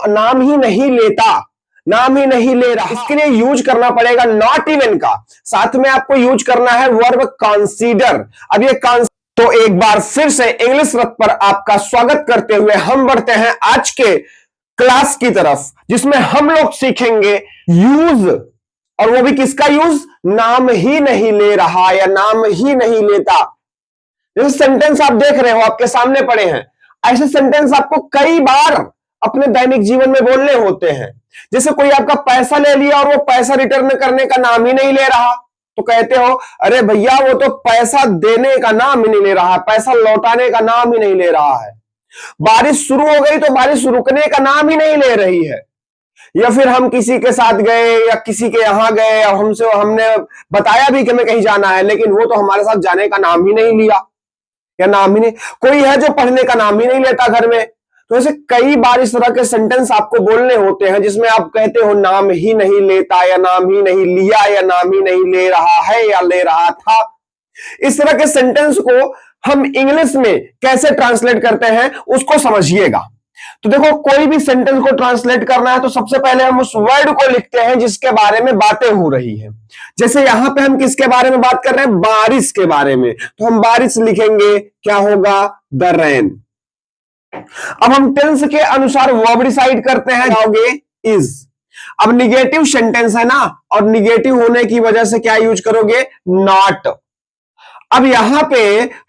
नाम ही नहीं लेता, नाम ही नहीं ले रहा, इसके लिए यूज करना पड़ेगा नॉट इवन का, साथ में आपको यूज करना है वर्ब कंसीडर। अब ये तो एक बार फिर से इंग्लिश रथ पर आपका स्वागत करते हुए हम बढ़ते हैं आज के क्लास की तरफ, जिसमें हम लोग सीखेंगे यूज, और वो भी किसका यूज, नाम ही नहीं ले रहा या नाम ही नहीं लेता। जैसे सेंटेंस आप देख रहे हो आपके सामने पड़े हैं, ऐसे सेंटेंस आपको कई बार अपने दैनिक जीवन में बोलने होते हैं। जैसे कोई आपका पैसा ले लिया और वो पैसा रिटर्न करने का नाम ही नहीं ले रहा, तो कहते हो अरे भैया वो तो पैसा देने का नाम ही नहीं ले रहा है, पैसा लौटाने का नाम ही नहीं ले रहा है। बारिश शुरू हो गई तो बारिश रुकने का नाम ही नहीं ले रही है। या फिर हम किसी के साथ गए या किसी के यहां गए और हमने बताया भी कि हमें कहीं जाना है, लेकिन वो तो हमारे साथ जाने का नाम ही नहीं लिया, या नाम ही नहीं। कोई है जो पढ़ने का नाम ही नहीं लेता घर में। तो ऐसे कई बार इस तरह के सेंटेंस आपको बोलने होते हैं जिसमें आप कहते हो नाम ही नहीं लेता, या नाम ही नहीं लिया, या नाम ही नहीं ले रहा है या ले रहा था। इस तरह के सेंटेंस को हम इंग्लिश में कैसे ट्रांसलेट करते हैं उसको समझिएगा। तो देखो, कोई भी सेंटेंस को ट्रांसलेट करना है तो सबसे पहले हम उस वर्ड को लिखते हैं जिसके बारे में बातें हो रही है। जैसे यहां पे हम किसके बारे में बात कर रहे हैं, बारिश के बारे में, तो हम बारिश लिखेंगे, क्या होगा, द रेन। अब हम टेंस के अनुसार वर्ब डिसाइड करते हैं, जाओगे इज। अब निगेटिव सेंटेंस है ना, और निगेटिव होने की वजह से क्या यूज करोगे, नॉट। अब यहां पे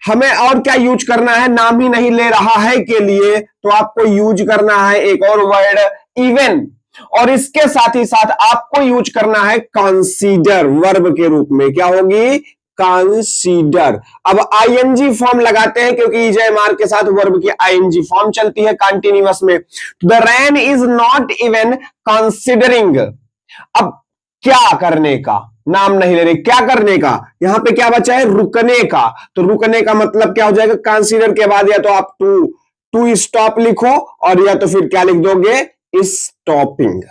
हमें और क्या यूज करना है, नाम ही नहीं ले रहा है के लिए तो आपको यूज करना है एक और वर्ड, इवन, और इसके साथ ही साथ आपको यूज करना है कंसीडर, वर्ब के रूप में, क्या होगी, कंसीडर। अब आईएनजी फॉर्म लगाते हैं क्योंकि ईजेएमआर के साथ वर्ब की आईएनजी फॉर्म चलती है कंटीन्यूअस में। The rain is not even considering. अब क्या करने का, नाम नहीं ले रहे, क्या करने का, यहां पे क्या बचा है, रुकने का। तो रुकने का मतलब क्या हो जाएगा, कंसीडर के बाद या तो आप टू स्टॉप लिखो, और या तो फिर क्या लिख दोगे, स्टॉपिंग।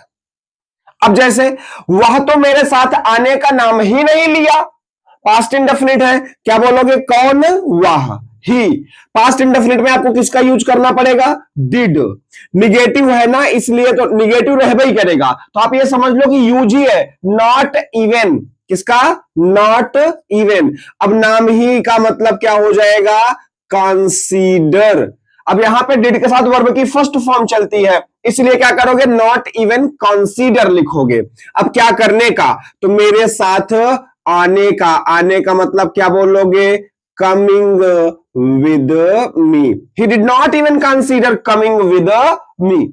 अब जैसे वह तो मेरे साथ आने का नाम ही नहीं लिया, पास्ट इंडेफिनिट है, क्या बोलोगे, कौन, वह, ही। पास्ट इंडेफिनिट में आपको किसका यूज करना पड़ेगा, डिड। निगेटिव है ना, इसलिए तो निगेटिव रहबे ही करेगा, तो आप ये समझ लो कि यूज ही है, नॉट इवन। किसका, नॉट इवन। अब नाम ही का मतलब क्या हो जाएगा, कंसीडर। अब यहां पे डिड के साथ वर्ब की फर्स्ट फॉर्म चलती है, इसलिए क्या करोगे, नॉट इवन कंसीडर लिखोगे। अब क्या करने का, तो मेरे साथ आने का, आने का मतलब क्या बोलोगे, coming with me. He did not even consider coming with me.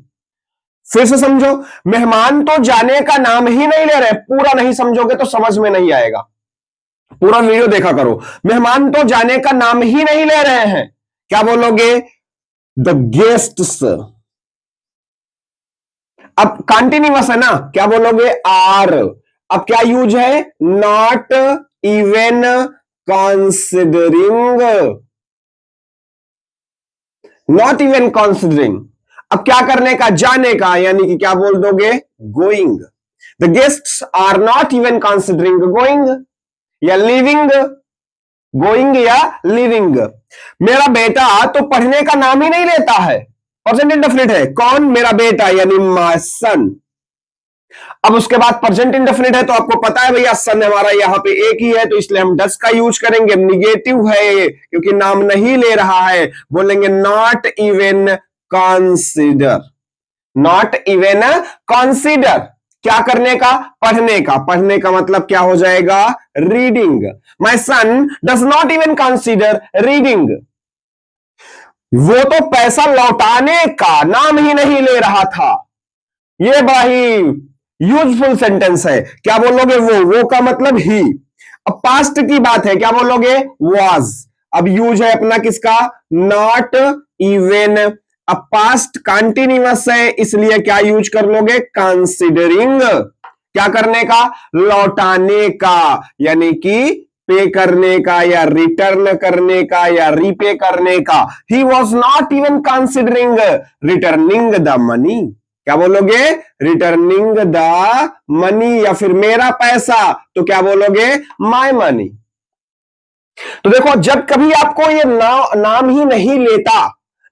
फिर से समझो, मेहमान तो जाने का नाम ही नहीं ले रहे, पूरा नहीं समझोगे तो समझ में नहीं आएगा, पूरा वीडियो देखा करो। मेहमान तो जाने का नाम ही नहीं ले रहे हैं, क्या बोलोगे, द गेस्ट्स। अब कंटिन्यूअस है ना, क्या बोलोगे, आर। अब क्या यूज है, not even considering, not even considering. अब क्या करने का, जाने का, यानी कि क्या बोल दोगे, going. The guests are not even considering going या लिविंग, गोइंग या लिविंग। मेरा बेटा तो पढ़ने का नाम ही नहीं लेता है, प्रेजेंट इंडेफिनिट है, कौन, मेरा बेटा, यानी माय सन। अब उसके बाद प्रेजेंट इंडेफिनिट है, तो आपको पता है भैया सन हमारा यहां पे एक ही है, तो इसलिए हम डस का यूज करेंगे। निगेटिव है क्योंकि नाम नहीं ले रहा है, बोलेंगे not even consider, not even consider. क्या करने का, पढ़ने का, पढ़ने का मतलब क्या हो जाएगा, reading. My son does not even consider reading. वो तो पैसा लौटाने का नाम ही नहीं ले रहा था। ये बड़ा ही यूजफुल सेंटेंस है, क्या बोलोगे, वो का मतलब ही। अब पास्ट की बात है, क्या बोलोगे, वाज। अब यूज है अपना किसका, नॉट इवन। अब पास्ट कंटिन्यूअस है, इसलिए क्या यूज कर लोगे, कंसिडरिंग। क्या करने का, लौटाने का, यानी कि पे करने का या रिटर्न करने का या रीपे करने का। He was not even considering returning the money. क्या बोलोगे, रिटर्निंग द मनी, या फिर मेरा पैसा, तो क्या बोलोगे, माय मनी। तो देखो, जब कभी आपको ये नाम ही नहीं लेता,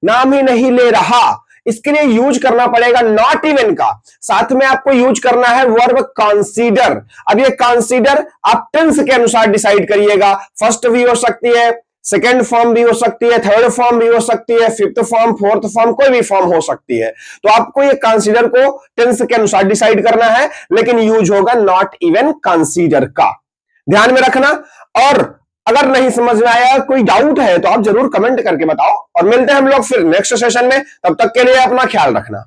नाम ही नहीं ले रहा, इसके लिए यूज करना पड़ेगा नॉट इवन का, साथ में आपको यूज करना है वर्ब कंसीडर। अब ये कंसीडर आप टेंस के अनुसार डिसाइड करिएगा, फर्स्ट भी हो सकती है, सेकेंड फॉर्म भी हो सकती है, थर्ड फॉर्म भी हो सकती है, फिफ्थ फॉर्म, फोर्थ फॉर्म, कोई भी फॉर्म हो सकती है। तो आपको ये कंसीडर को टेंस के अनुसार डिसाइड करना है, लेकिन यूज होगा नॉट इवन कंसीडर का, ध्यान में रखना। और अगर नहीं समझ में आया, कोई डाउट है तो आप जरूर कमेंट करके बताओ, और मिलते हैं हम लोग फिर नेक्स्ट सेशन में। तब तक के लिए अपना ख्याल रखना।